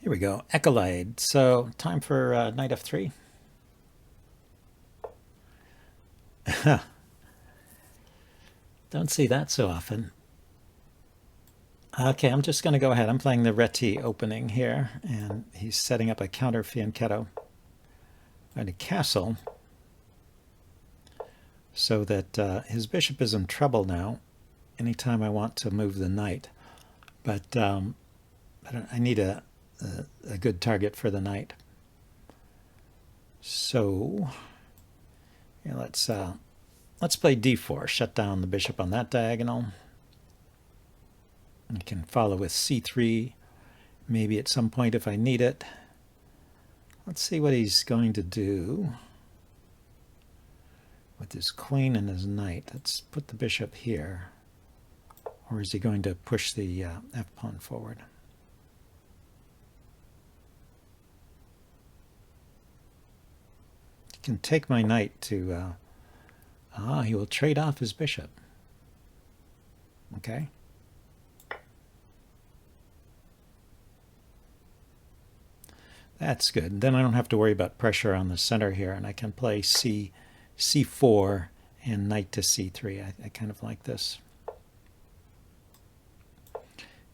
Here we go, Echolide. So time for knight f3. Don't see that so often. Okay, I'm just going to go ahead. I'm playing the Reti opening here, and he's setting up a counter fianchetto and a castle so that his bishop is in trouble now anytime I want to move the knight. But I need a good target for the knight. So yeah, let's play d4, shut down the bishop on that diagonal. I can follow with c3, maybe at some point if I need it. Let's see what he's going to do with his queen and his knight. Let's put the bishop here. Or is he going to push the f-pawn forward? He can take my knight to... he will trade off his bishop. Okay. That's good. Then I don't have to worry about pressure on the center here, and I can play c4 and knight to c3. I kind of like this.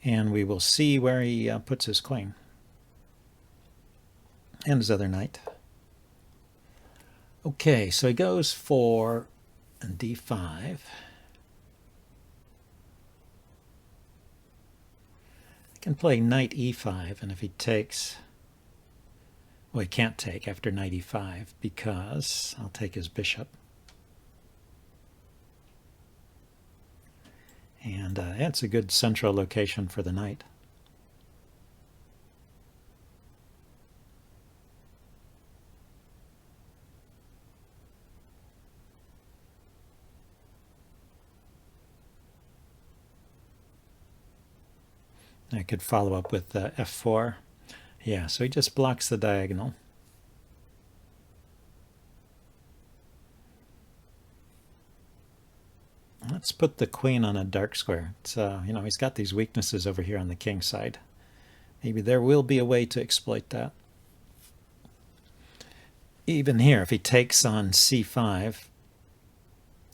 And we will see where he puts his queen and his other knight. Okay, so he goes for d5. I can play knight e5, and if he takes... Well, he can't take after knight e5 because I'll take his bishop. And that's a good central location for the knight. I could follow up with f4. Yeah, so he just blocks the diagonal. Let's put the queen on a dark square. It's, he's got these weaknesses over here on the king side. Maybe there will be a way to exploit that. Even here, if he takes on c5,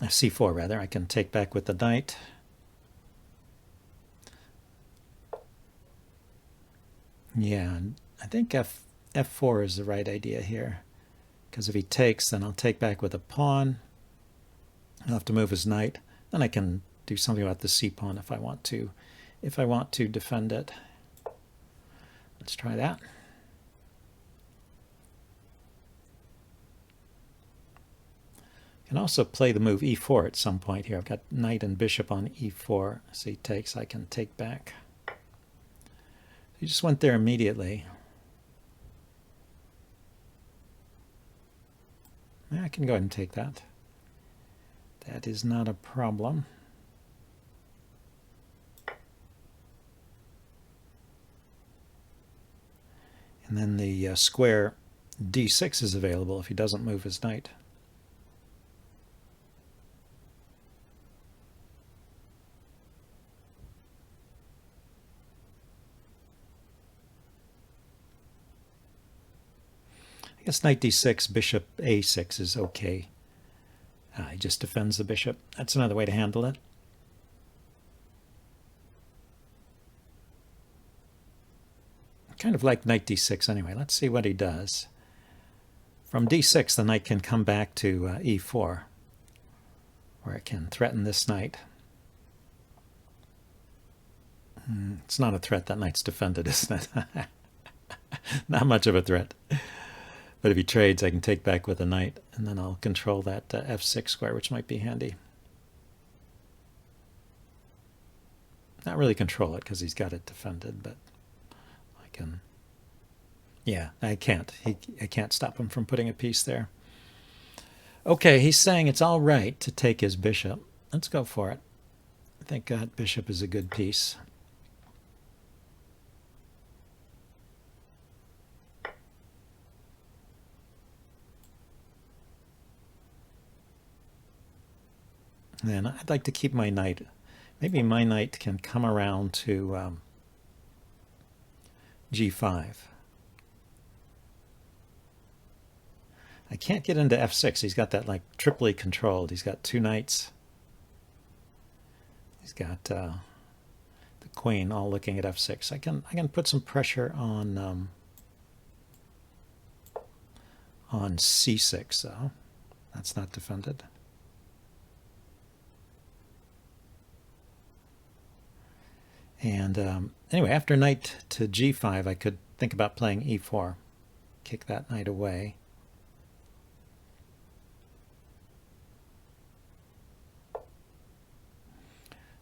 c4 rather, I can take back with the knight. Yeah, I think f4 is the right idea here. Because if he takes, then I'll take back with a pawn. I'll have to move his knight. Then I can do something about the c-pawn if I want to. If I want to defend it. Let's try that. I can also play the move e4 at some point here. I've got knight and bishop on e4. So he takes, I can take back. He just went there immediately. Yeah, I can go ahead and take that. That is not a problem. And then the square d6 is available if he doesn't move his knight. I guess knight d6, bishop a6 is okay. He just defends the bishop. That's another way to handle it. I kind of like knight d6 anyway. Let's see what he does. From d6, the knight can come back to e4, where it can threaten this knight. It's not a threat. That knight's defended, isn't it? Not much of a threat. But if he trades, I can take back with a knight, and then I'll control that f6 square, which might be handy. Not really control it, because he's got it defended, but I can... Yeah, I can't. I can't stop him from putting a piece there. Okay, he's saying it's all right to take his bishop. Let's go for it. I think that bishop is a good piece. Then I'd like to keep my knight. Maybe my knight can come around to g5. I can't get into f6. He's got that like triply controlled. He's got two knights. He's got the queen all looking at f6. I can put some pressure on c6 though. That's not defended. And anyway, after knight to g5, I could think about playing e4. Kick that knight away.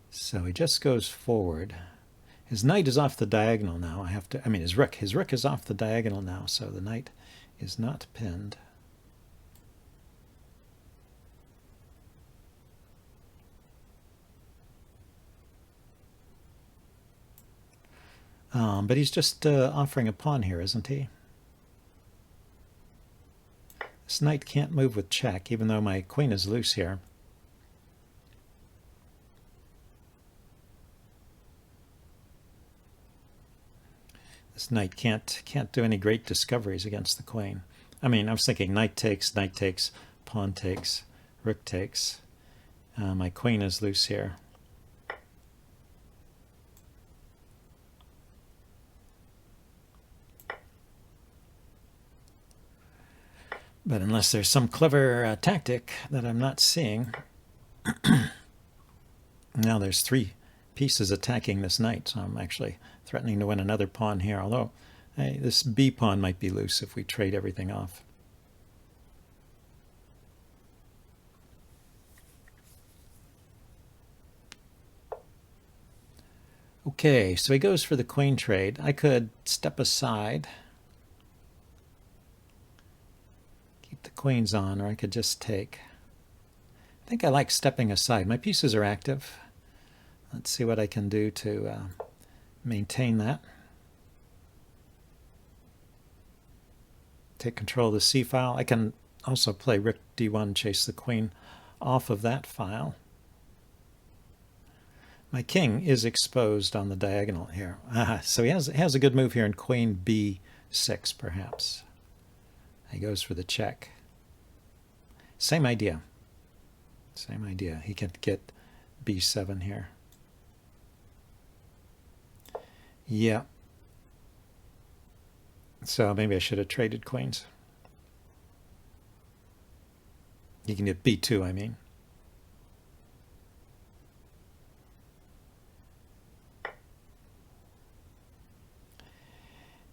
So he just goes forward. His knight is off the diagonal now. His rook is off the diagonal now, so the knight is not pinned. But he's just offering a pawn here, isn't he? This knight can't move with check, even though my queen is loose here. This knight can't do any great discoveries against the queen. I was thinking knight takes, pawn takes, rook takes. My queen is loose here. But unless there's some clever tactic that I'm not seeing, now there's three pieces attacking this knight, so I'm actually threatening to win another pawn here, although this b pawn might be loose if we trade everything off. Okay, so he goes for the queen trade. I could step aside, keep the queens on, or I could just take. I think I like stepping aside. My pieces are active. Let's see what I can do to maintain that. Take control of the c file. I can also play rook d1, chase the queen off of that file. My king is exposed on the diagonal here. So he has a good move here in queen b6, perhaps. He goes for the check. Same idea. Same idea. He can get b7 here. Yeah. So maybe I should have traded queens. You can get b2, I mean.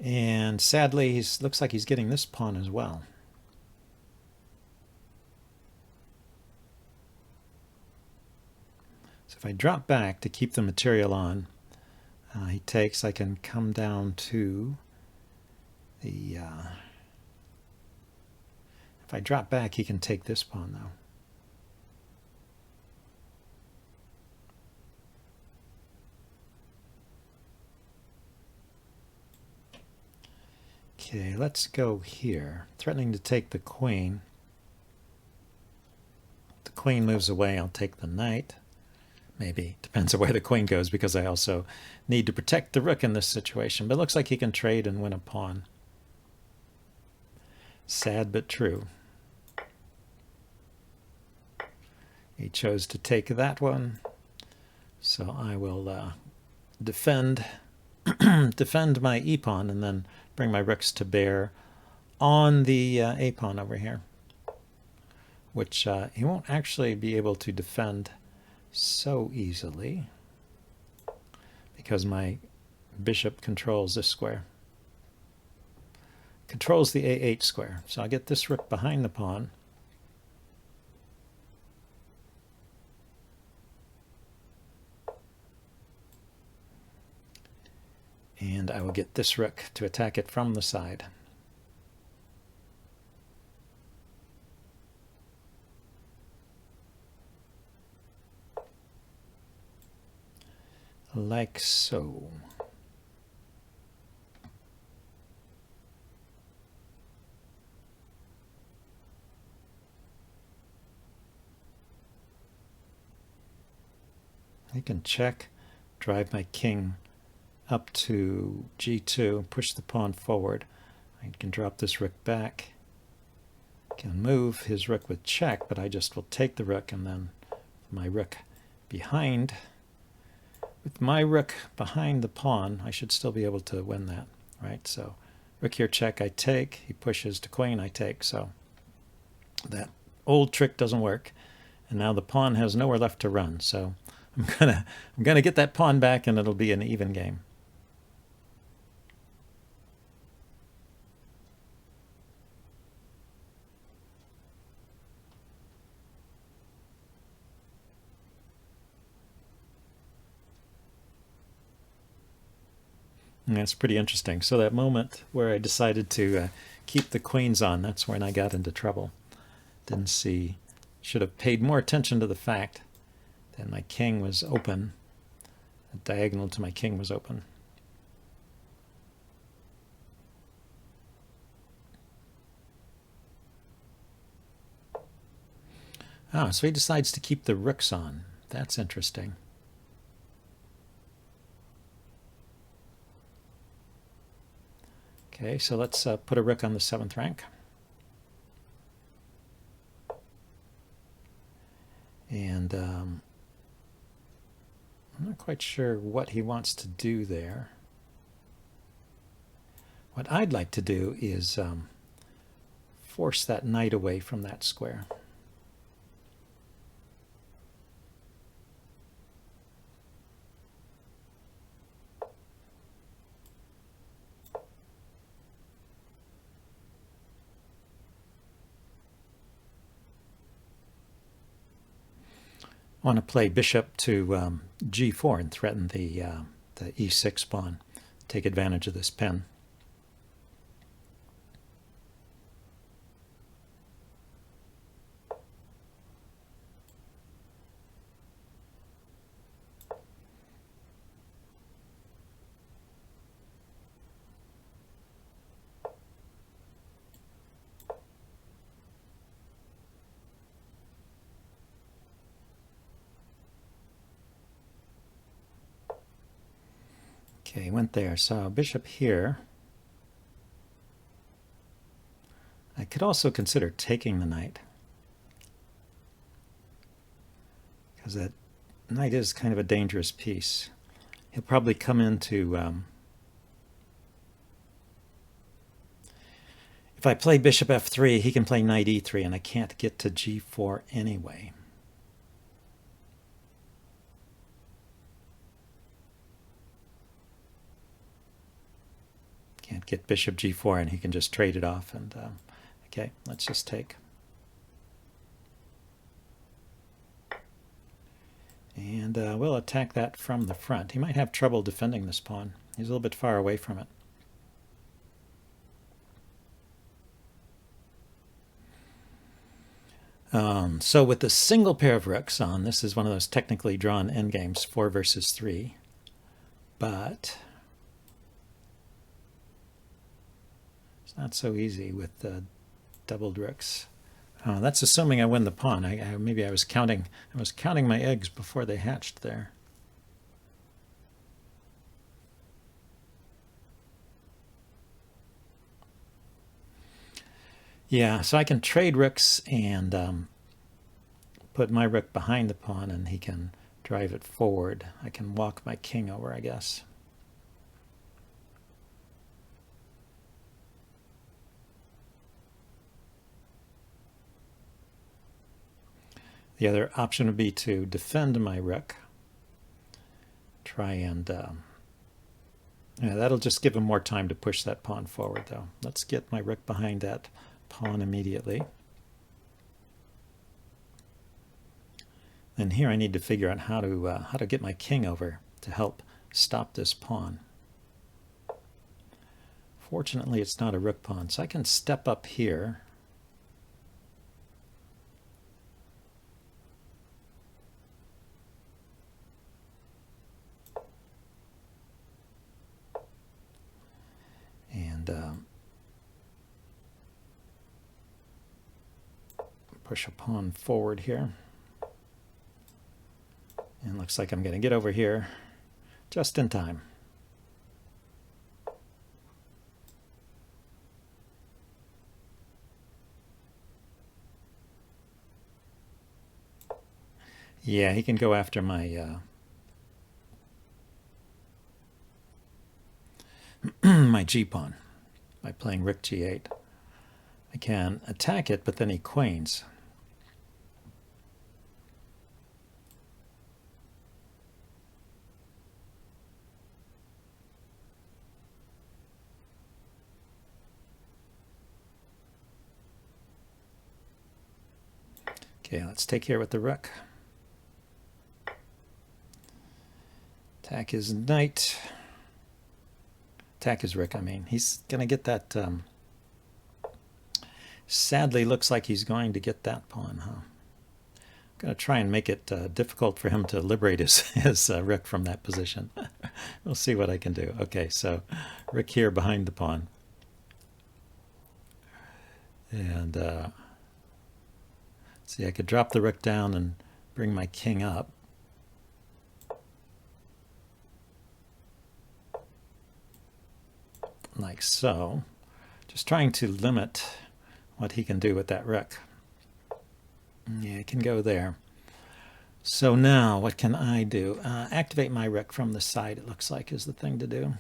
And sadly, looks like he's getting this pawn as well. So if I drop back to keep the material on, he takes, I can come down to the... if I drop back, he can take this pawn, though. Okay, let's go here. Threatening to take the queen. If the queen moves away, I'll take the knight. Maybe. Depends on where the queen goes, because I also need to protect the rook in this situation. But it looks like he can trade and win a pawn. Sad but true. He chose to take that one. So I will defend defend my e-pawn and then bring my rooks to bear on the a-pawn over here, which he won't actually be able to defend so easily because my bishop controls this square. Controls the a8 square. So I'll get this rook behind the pawn. And I will get this rook to attack it from the side. Like so. I can check, drive my king up to g2, push the pawn forward. I can drop this rook back. Can move his rook with check, but I just will take the rook, and then my rook behind. With my rook behind the pawn, I should still be able to win that, right? So rook here, check, I take. He pushes to queen, I take. So that old trick doesn't work. And now the pawn has nowhere left to run. So I'm gonna get that pawn back, and it'll be an even game. And that's pretty interesting. So that moment where I decided to keep the queens on, that's when I got into trouble. Didn't see, should have paid more attention to the fact that my king was open. The diagonal to my king was open. Ah, so he decides to keep the rooks on. That's interesting. Okay, so let's put a rook on the 7th rank. And I'm not quite sure what he wants to do there. What I'd like to do is force that knight away from that square. I want to play bishop to g4 and threaten the e6 pawn. Take advantage of this pin. Okay, went there. So bishop here. I could also consider taking the knight, because that knight is kind of a dangerous piece. He'll probably come into... if I play bishop f3, he can play knight e3, and I can't get to g4 anyway. Can't get bishop g4, and he can just trade it off. And okay, let's just take. And we'll attack that from the front. He might have trouble defending this pawn. He's a little bit far away from it. So with the single pair of rooks on, this is one of those technically drawn endgames, 4 versus 3. But it's not so easy with doubled rooks. That's assuming I win the pawn. Maybe I was counting my eggs before they hatched there. Yeah, so I can trade rooks and put my rook behind the pawn, and he can drive it forward. I can walk my king over, I guess. The other option would be to defend my rook. Try and... yeah, that'll just give him more time to push that pawn forward, though. Let's get my rook behind that pawn immediately. And here I need to figure out how to get my king over to help stop this pawn. Fortunately, it's not a rook pawn, so I can step up here. And push a pawn forward here. And looks like I'm going to get over here just in time. Yeah, he can go after my my g-pawn by playing rook g8. I can attack it, but then he queens. Okay, let's take care with the rook. Attack his knight. Attack his rook, I mean. He's going to get that... sadly, looks like he's going to get that pawn, huh? I'm going to try and make it difficult for him to liberate his rook from that position. We'll see what I can do. Okay, so rook here behind the pawn. And see, I could drop the rook down and bring my king up. Like so. Just trying to limit what he can do with that rook. Yeah, it can go there. So now, what can I do? Activate my rook from the side, it looks like, is the thing to do.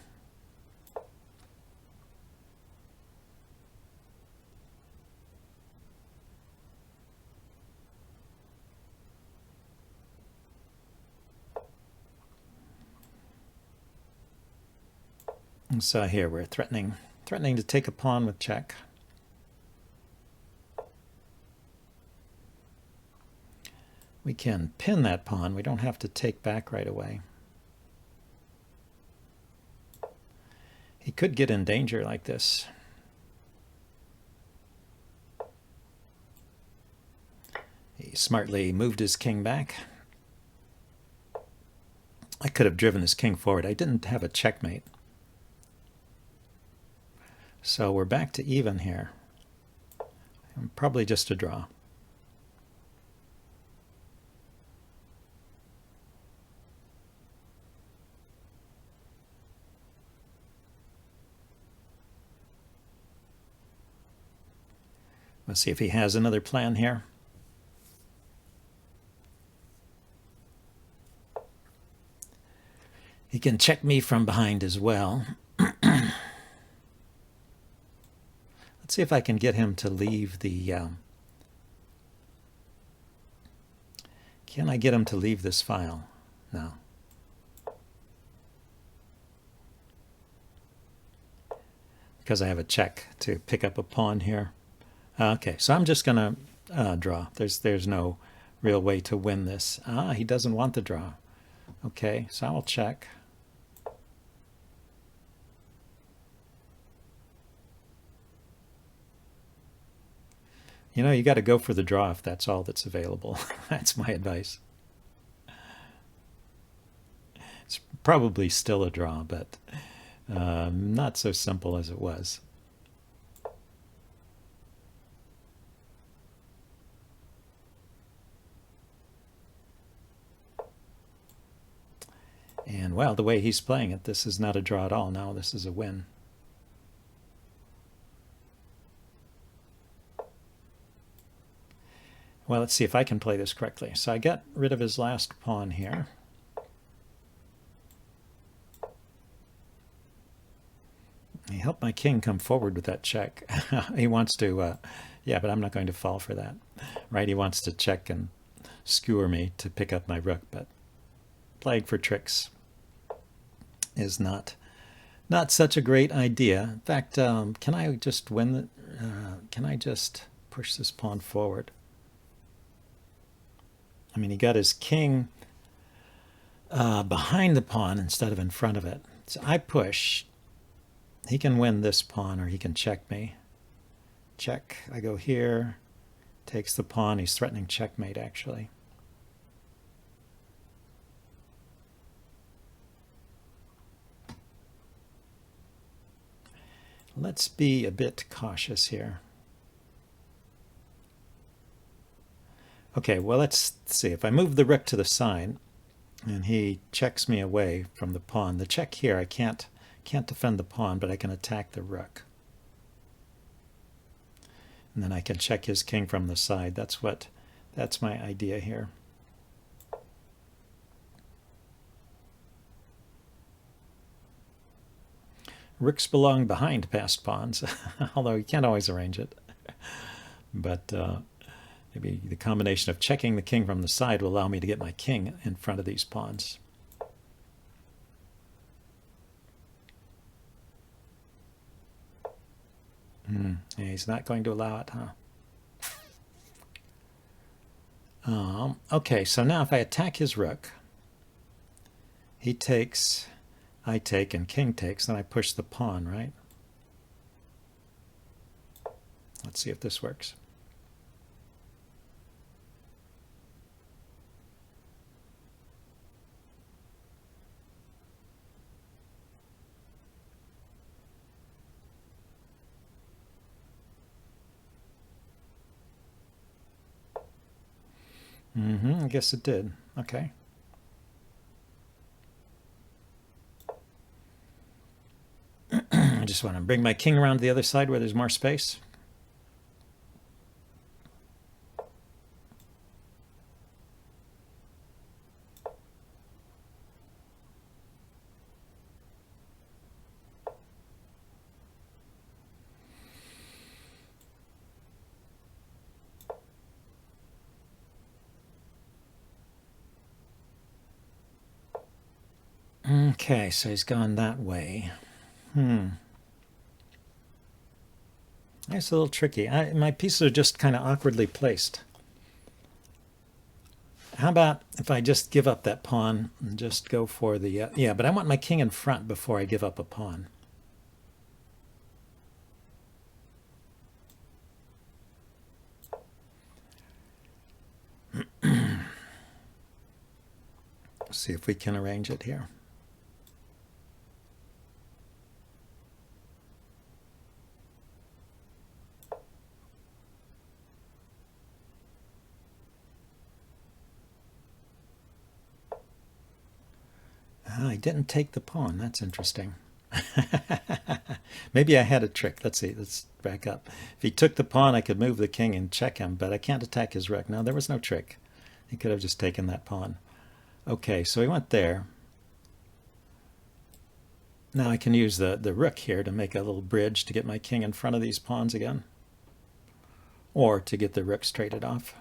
And so here we're threatening to take a pawn with check. We can pin that pawn. We don't have to take back right away. He could get in danger like this. He smartly moved his king back. I could have driven his king forward. I didn't have a checkmate. So we're back to even here. Probably just a draw. Let's see if he has another plan here. He can check me from behind as well. Let's see if I can get him to leave the... Can I get him to leave this file? No. Because I have a check to pick up a pawn here. Okay, so I'm just going to draw. There's no real way to win this. He doesn't want the draw. Okay, so I'll check. You know, you got to go for the draw if that's all that's available. That's my advice. It's probably still a draw, but not so simple as it was. And, well, the way he's playing it, this is not a draw at all. Now this is a win. Well, let's see if I can play this correctly. So I got rid of his last pawn here. He helped my king come forward with that check. He wants to, yeah, but I'm not going to fall for that. Right, he wants to check and skewer me to pick up my rook, but playing for tricks is not such a great idea. In fact, can I just win? Can I just push this pawn forward? I mean, he got his king behind the pawn instead of in front of it. So I push. He can win this pawn or he can check me. Check. I go here. Takes the pawn. He's threatening checkmate, actually. Let's be a bit cautious here. Okay, well, let's see. If I move the rook to the side and he checks me away from the pawn, the check here, I can't defend the pawn, but I can attack the rook. And then I can check his king from the side. That's my idea here. Rooks belong behind passed pawns, although you can't always arrange it. But maybe the combination of checking the king from the side will allow me to get my king in front of these pawns. Yeah, he's not going to allow it, huh? Okay, so now if I attack his rook, he takes, I take, and king takes, then I push the pawn, right? Let's see if this works. I guess it did. Okay. I just want to bring my king around to the other side where there's more space. Okay, so he's gone that way. That's a little tricky. My pieces are just kind of awkwardly placed. How about if I just give up that pawn and just go for the... yeah, but I want my king in front before I give up a pawn. See if we can arrange it here. I didn't take the pawn. That's interesting. Maybe I had a trick. Let's see. Let's back up. If he took the pawn, I could move the king and check him, but I can't attack his rook. No, there was no trick. He could have just taken that pawn. Okay, so he went there. Now I can use the rook here to make a little bridge to get my king in front of these pawns again, or to get the rooks traded off.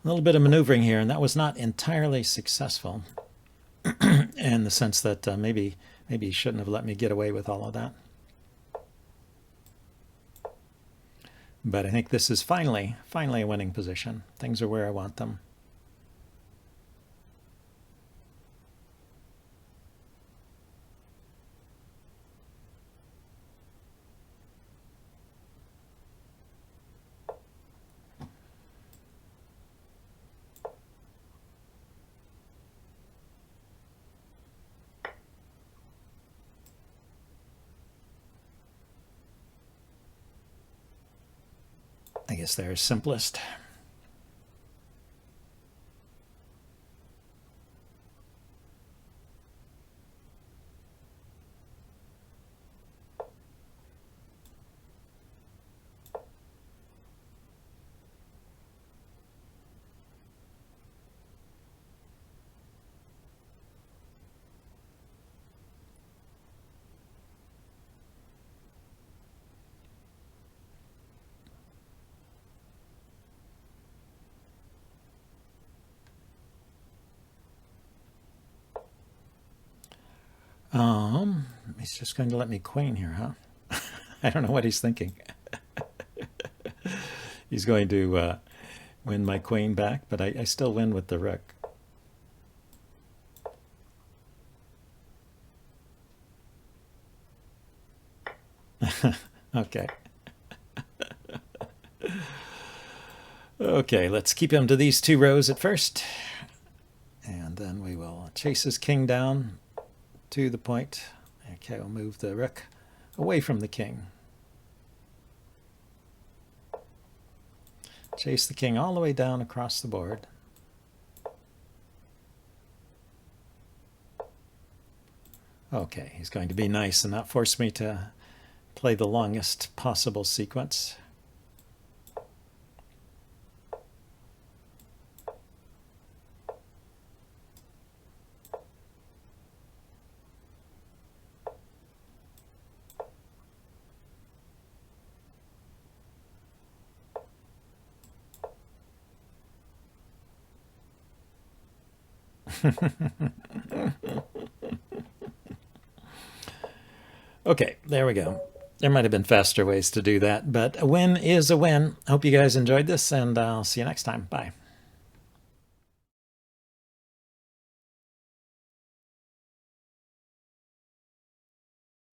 A little bit of maneuvering here, and that was not entirely successful in the sense that maybe he shouldn't have let me get away with all of that. But I think this is finally a winning position. Things are where I want them. I guess they're simplest. He's just going to let me queen here, huh? I don't know what he's thinking. He's going to win my queen back, but I still win with the rook. Okay. Okay, let's keep him to these two rows at first. And then we will chase his king down to the point. Okay, we'll move the rook away from the king. Chase the king all the way down across the board. Okay, he's going to be nice and not force me to play the longest possible sequence. Okay, there we go. There might have been faster ways to do that, but a win is a win. Hope you guys enjoyed this, and I'll see you next time. Bye.